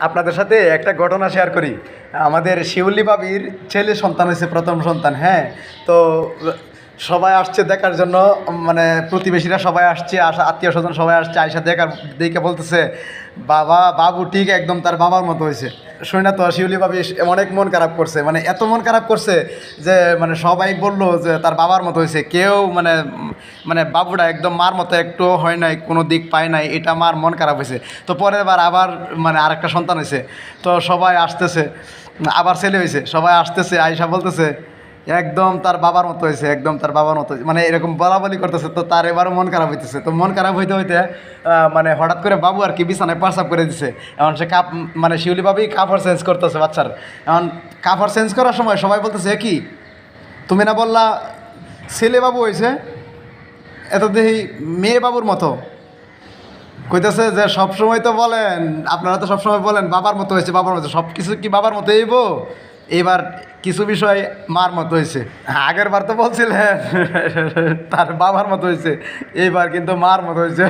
আপনাদের সাথে একটা ঘটনা শেয়ার করি। আমাদের শিউলি ভাবির ছেলে সন্তান হয়েছে, প্রথম সন্তান। হ্যাঁ, তো সবাই আসছে দেখার জন্য, মানে প্রতিবেশীরা সবাই আসছে, আত্মীয় স্বজন সবাই আসছে, আয়সা দেখে বলতেছে, বাবা বাবু ঠিক একদম তার বাবার মতো হয়েছে। শুনি না তো, শিউলি ভাবি অনেক মন খারাপ করছে, মানে এত মন খারাপ করছে যে মানে সবাই বললো যে তার বাবার মতো হয়েছে। কেউ মানে মানে বাবুটা একদম মার মতো একটু হয় নাই, কোনো দিক পায় নাই, এটা মার মন খারাপ হয়েছে। তো পরের বার আবার মানে আরেকটা সন্তান হয়েছে, তো সবাই আসতেছে, আবার ছেলে হয়েছে, সবাই আসতেছে, আয়সা বলতেছে একদম তার বাবার মতো হয়েছে, একদম তার বাবার মতো, মানে এরকম বলাবলি করতেছে। তো তার এবারও মন খারাপ হইতেছে। তো মন খারাপ হইতে হইতে মানে হঠাৎ করে বাবু আর কি বিছানায় প্রস্রাব করে দিছে। এখন সে মানে শিউলি ভাবি কাপড় চেঞ্জ করতেছে বাচ্চার। এখন কাপড় চেঞ্জ করার সময় সবাই বলতেছে, কি তুমি না বললা ছেলে বাবু হয়েছে, এত দেখি মেয়ে বাবুর মতো। কইতেছে যে সবসময় তো বলেন, আপনারা তো সবসময় বলেন বাবার মতো হয়েছে, বাবার মতো, সব কিছু কি বাবার মতো এইব? এবার কিছু বিষয় মার মতো হয়েছে। আগের বার তো বলছিলেন তার বাবার মতো হয়েছে, এইবার কিন্তু মার মতো হয়েছে।